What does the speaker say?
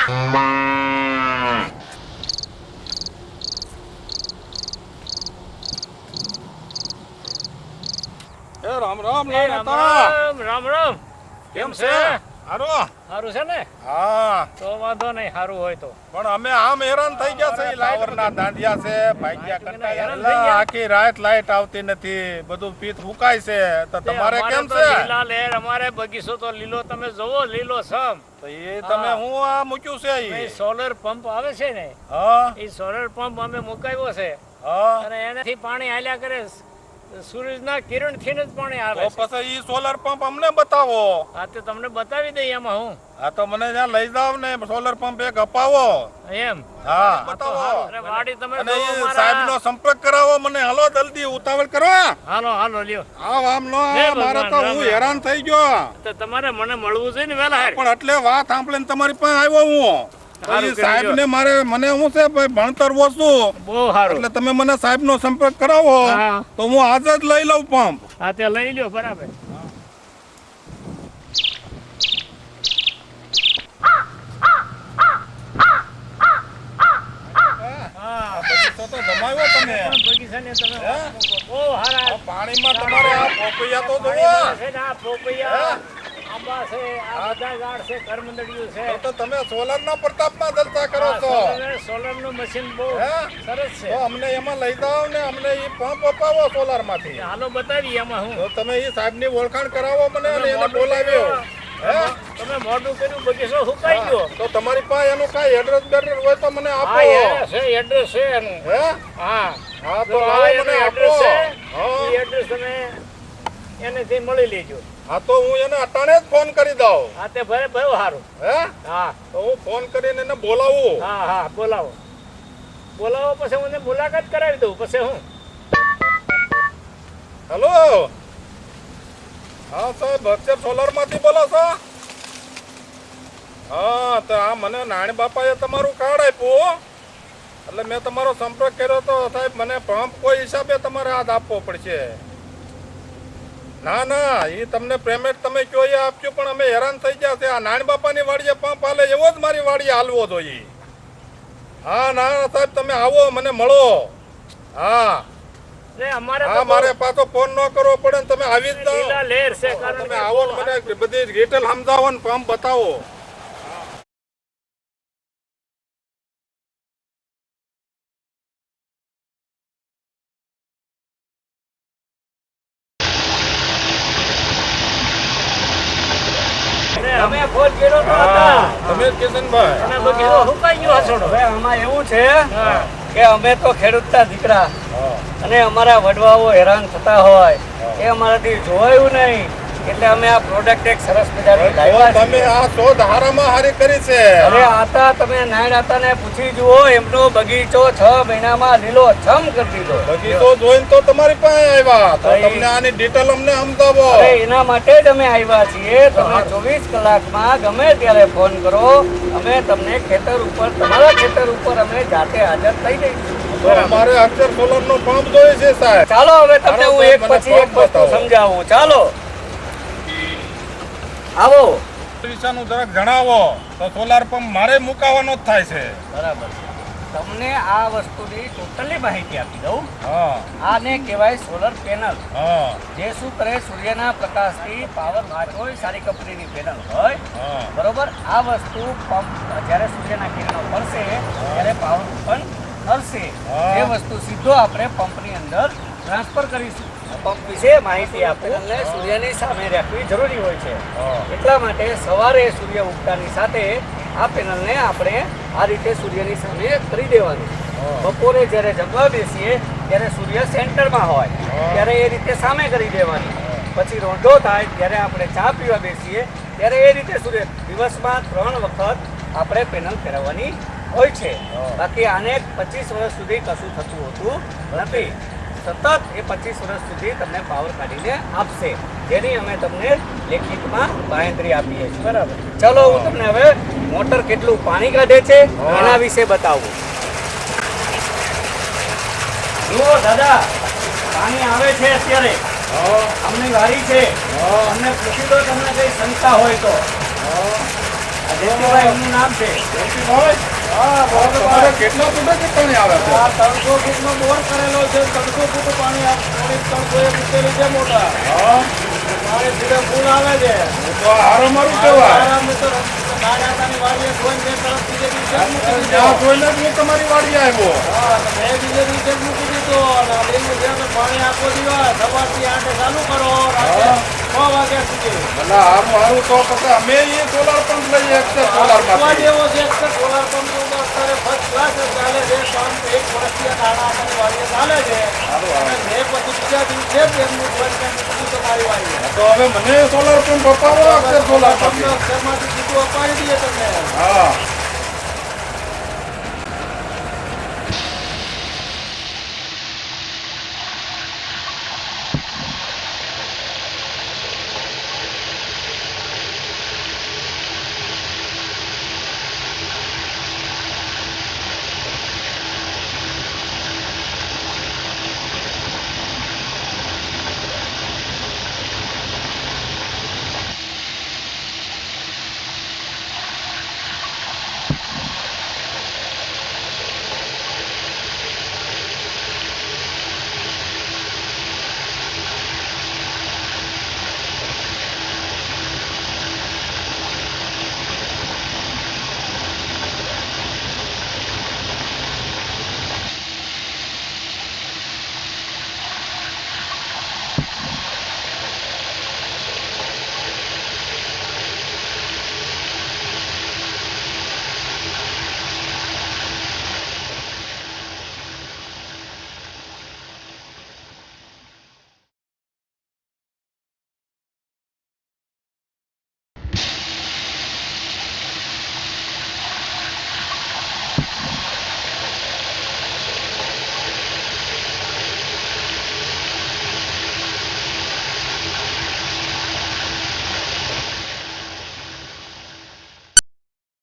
રામ રામ રામ રામ. કેમ છે? સારું છે ને? હા તો વાંધો નહીં, સારું હોય તો. પણ અમે આમ હેરાન થઈ ગયા છે. લાઈટના દાંડિયા છે, ભાગ્યા હેરાન થઈ કંટાળ્યા. ગયા. આખી રાત લાઈટ આવતી નથી, બધું પીત ફૂકાય છે. તો તમારે અમારે કેમ તો છે? લીલા લહેર, અમારે બગીચો તો લીલો, તમે જોવો લીલો સમ. તો એ તમે હું આ મૂક્યું છે ઈ? સોલર પંપ આવે છે ને, હા એ સોલર પંપ અમે મુકાવ્યો છે હા અને એનાથી પાણી હાલ્યા કરે. સૂરજના કિરણથી જ પાણી આવે તો છે. પછી ઈ સોલર પંપ અમને બતાવો. હા, તે તમને બતાવી દઈએ એમાં હું. હા તો મને ત્યાં લઈ જાવ ને, સોલર પંપ એક અપાવો. એમ હા તો બતાવો. અરે વાડી તમે અને જોવો ઈ મારા. સાહેબનો સંપર્ક કરાવો મને. હાલો જલ્દી ઉતાવળ કરો. હાલો હાલો લ્યો. આમ નો જય મારે ભગવાન, તો રામ હું રામ. હેરાન થઈ ગયો. તો તમારે મને મળવું જોઈએ ને વહેલા હારે. પણ એટલે વાત સાંભળીને તમારી પાસે આવ્યો હું. સારું કરી સાહેબ લ્યો. ને મને હું છે ભાઈ ભણતર ઓછું, બહુ સારું. એટલે તમે મને સાહેબ નો સંપર્ક કરાવો હા. તો હું આજે જ લઈ લઉં પંપ. હા, તે લઈ લ્યો બરાબર. હા બગીચો તો જમાવ્યો તમે. પણ બગીચાને તમે હે? બહુ સારા. આ પાણીમાં તમારે આ પોપૈયા તો જુઓ. પાણીમાં છે ને આ પોપૈયા, હે? આંબા છે, આ બધા ઝાડ છે, કરમંદડિયું છે. તો તમે સોલર ના પ્રતાપમાં જલસા કરો છો. સોલરનું મશીન બહુ હે? સરસ છે. તો અમને એમાં લઈ જાઓ ને, અમને ઈ પંપ અપાવો સોલર માંથી. હાલો બતાવી એમાં હું. તો તમે ઈ સાહેબ ની ઓળખાણ કરાવો મને અને તમે એને મોઢું બોલાવ્યો. કર્યું. હે? તમે મોઢું કર્યું, બગીચો સુકાઈ ગયો. તો તમારી પાસે એનું કાંઈ એડ્રેસ બેડ્રેસ હોય તો મને આપો. હા, એડ્રેસ છે એનું. હે? હા, હા જો તો આ લાવો એનું મને આપો. એડ્રેસ છે. હા. ઈ એડ્રેસ તમે એનેથી મળી લેજો. હા તો હું એને અટાણે જ ફોન કરી દઉં. હા, તે ભલે બહુ સારું. હે? હા તો હું ફોન કરીને એને બોલાવું. હા હા, બોલાવો બોલાવો, પછી હું એને મુલાકાત કરાવી દઉં. પછી હું હેલો. હા સાહેબ, અક્ષર સોલર માંથી બોલો છો? હા તો આ મને નાની બાપાએ તમારું કાર્ડ આપ્યું, એટલે મેં તમારો સંપર્ક કર્યો તો સાહેબ મને પંપ કોઈ હિસાબે તમારે આજ આપવો પડશે. ના ના, એ તમને પેમેન્ટ તમે કયો એ આપજો, પણ અમે હેરાન થઈ ગયા છે. આ નાની બાપાની વાડીએ પંપ હાલે એવો જ મારી વાડીએ હાલવો જોઈએ. હા ના સાહેબ, તમે આવો, મને મળો. હા ને અમારે હા, તો મારે પાછો ફોન ન કરવો પડે ને, તમે આવી જ લીલા જાઓ. લહેર છે, કારણ તમે કે આવો ને મને બધી ડિટેલ સમજાવો ને પંપ બતાવો. ને અમે ફોન કર્યો તો હતા. તમે જ કિશનભાઈ. અને બગીચો સુકાઈ ગયો હશો. હવે આમાં એવું છે હા. કે અમે તો ખેડૂતના દીકરા હા. અને અમારા વડવાઓ હેરાન થતા હોય એ અમારાથી જોવાયું નહીં, એટલે અમે આ પ્રોડક્ટ એક સરસ મજાની લાવ્યા તમે છીએ. આ શોધ હારામાં હારી કરી છે. અરે આતા તમે નાયણાતાને પૂછી જુઓ, એમનો બગીચો 6 મહિનામાં લીલો છમ કરી દીધો. બગીચો જોઈને તો તમારી પાસે આવ્યા, તો ભાઈ. તમને આની ડિટેલ અમને સમજાવો. અરે એના માટે જ અમે આવ્યા છીએ. તમે 24 કલાકમાં ગમે ત્યારે ફોન કરો, અમે તમને ખેતર ઉપર, તમારા ખેતર ઉપર અમે જાતે હાજર થઈ જઈશું. તો અમારે અક્ષર સોલર નો પંપ જોઈએ છે સાહેબ. ચાલો હવે તમને ચાલો હું સાહેબ, એક મને પછી એક પંપ વસ્તુ બતાવો. સમજાવું. ચાલો આવો. વિષયનું જરાક જણાવો તો સોલાર પંપ મારે મુકાવાનો જ થાય છે. બરાબર. તમને આ વસ્તુની ટોટલી માહિતી આપી દઉં. હા આને કહેવાય સોલર પેનલ. હા જે શું કરે, સૂર્યના પ્રકાશથી પાવર હોય, સારી કંપનીની પેનલ હોય, હા બરોબર. આ વસ્તુ પંપ જ્યારે સૂર્યના કિરણો પડશે ત્યારે પાવર ઉત્પન્ન કરશે. હા. એ વસ્તુ સીધો આપણે પંપની અંદર ટ્રાન્સફર કરીશું. પંપ વિશે માહિતી આપીને સૂર્યની સામે રાખવી જરૂરી હોય છે. હા. એટલા માટે સવારે સૂર્ય ઉગતાની સાથે આ પેનલને આપણે આ રીતે સૂર્યની સામે કરી દેવાની. બપોરે જ્યારે જમવા બેસીએ ત્યારે સૂર્ય સેન્ટરમાં હોય ત્યારે એ રીતે સામે કરી દેવાની. પછી રોંઢો થાય ત્યારે આપણે ચા પીવા બેસીએ ત્યારે એ રીતે સૂર્ય, દિવસમાં 3 વખત આપણે પેનલ ફેરવવાની હોય છે. બાકી આને 25 વર્ષ સુધી કશું થતું હોતું નથી. સતત એ 25 વર્ષ સુધી તમને પાવર કાઢીને આપશે, જેની અમે તમને લેખિતમાં બાંહેધરી આપીએ છીએ. બરાબર. ચલો હું તમને હવે મોટર કેટલું પાણી કાઢે છે એના વિશે બતાવું. જુઓ દાદા, પાણી આવે છે અત્યારે. અમને વાડી છે, અમને પૂછી લો તમને કઈ શંકા હોય તો. જયંતિભાઈ એમનું નામ છે. જયંતિભાઈ, હા, બોર તમારે કેટલા ફૂટેથી પાણી આવે છે? આ 300 ફૂટનો બોર કરેલો છે. 300 ફૂટ પાણી 300 એ મૂકેલું છે મોટા. હા, પાણી ધીરે ફૂલ આવે છે. તો આ હારું મારું કહેવાય. આરામથી તો નાનાની વાડીએ જોઈને બે તરફ બીજે દિવસે જ મૂકી દીધો. ત્યાં જોઈને જ હું તમારી વાડીએ આવ્યો. હા, તો મેં બીજે દિવસે જ મૂકી દીધો. અને આ લીલું છે તો પાણી આખો દિવસ સવારથી 8 ચાલુ કરો, રાત્રે 6 વાગ્યા સુધી. એટલે હારું તો પછી અમે એ સોલાર પંપ લઈએ એક છે સોલાર આ માંથી. જેવો છે કે સોલાર પંપનું તો અત્યારે ફર્સ્ટ ક્લાસ જ ચાલે છે. કામ 1 વર્ષથી આ નાના વાડીએ ચાલે છે. અને મેં પછી બીજા દિવસે જ એમનું બંધ કરી દીધું તમારી વાડીએ. તો હવે મને સોલાર પંપ અપાવો અક્ષર સોલાર પંપ. તમને અક્ષરમાંથી સીધું અપાવી દઈએ તમને. હા